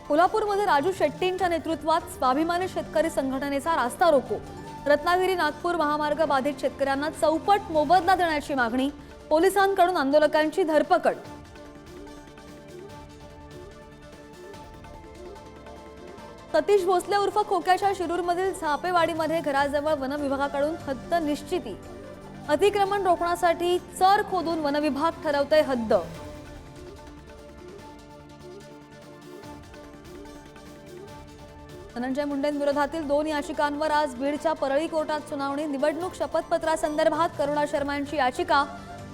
कोल्हापूरमध्ये राजू शेट्टींच्या नेतृत्वात स्वाभिमानी शेतकरी संघटनेचा रास्ता रोको। रत्नागिरी नागपूर महामार्ग बाधित शेतकऱ्यांना चौपट मोबदला देण्याची मागणी। पोलिसांकडून आंदोलकांची धरपकड। सतीश भोसले उर्फ खोक्याच्या शिरूरमधील झापेवाडीमध्ये घराजवळ वन विभागाकडून हद्द निश्चिती। अतिक्रमण रोखण्यासाठी चर खोदून वन विभाग ठरवतोय हद्द। धनंजय मुंडेंविरोधातील 2 याचिकांवर आज बीडच्या परळी कोर्टात सुनावणी। निवडणूक शपथपत्रासंदर्भात करुणा शर्मांची याचिका,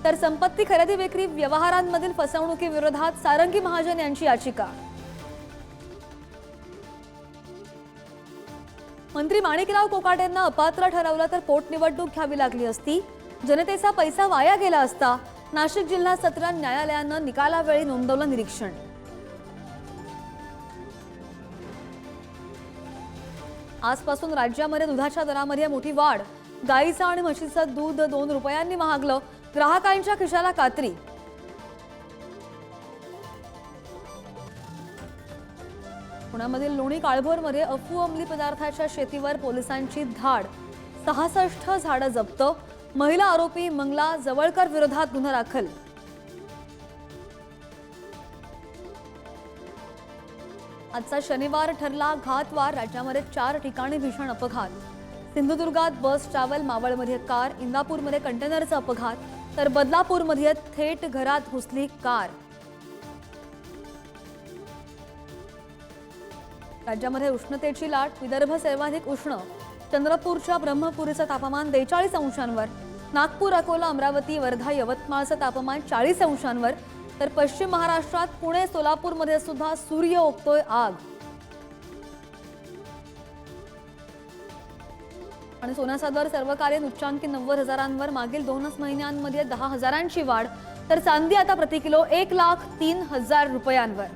तर संपत्ती खरेदी विक्री व्यवहारांमधील फसवणुकीविरोधात सारंगी महाजन यांची याचिका। मंत्री माणिकराव कोकाटेंना अपात्र ठरवलं तर पोटनिवडणूक घ्यावी लागली असती, जनतेचा पैसा वाया गेला असता। नाशिक जिल्हा सत्र न्यायालयानं निकालावेळी नोंदवलं निरीक्षण। आजपासून राज्यामध्ये दुधाच्या दरामध्ये मोठी वाढ। गाईचं आणि म्हशीचं दूध 2 रुपयांनी महागलं, ग्राहकांच्या खिशाला कात्री। पुण्यामधील लोणी काळभोरमध्ये अफू अंमली पदार्थाच्या शेतीवर पोलिसांची धाड। 66 झाडं जप्त। महिला आरोपी मंगला जवळकर विरोधात गुन्हा दाखल। आजचा शनिवार ठरला घातवार। राज्यामध्ये 4 ठिकाणी भीषण अपघात। सिंधुदुर्गात बस ट्रॅव्हल, मावळमध्ये कार, इंदापूरमध्ये कंटेनरचा अपघात, तर बदलापूरमध्ये थेट घरात घुसली कार। राज्यामध्ये उष्णतेची लाट। विदर्भ सर्वाधिक उष्ण। चंद्रपूरच्या ब्रह्मपुरीचं तापमान 43 अंशांवर। नागपूर, अकोला, अमरावती, वर्धा, यवतमाळचं तापमान 40 अंशांवर। तर पश्चिम महाराष्ट्रात पुणे, सोलापूरमध्ये सुद्धा सूर्य ओकतोय आग। आणि सोन्याचा दर सर्वकालीन उच्चांकी 90,000वर। मागील 2 महिन्यांमध्ये 10,000ची वाढ। तर चांदी आता प्रति किलो 1,03,000 रुपयांवर।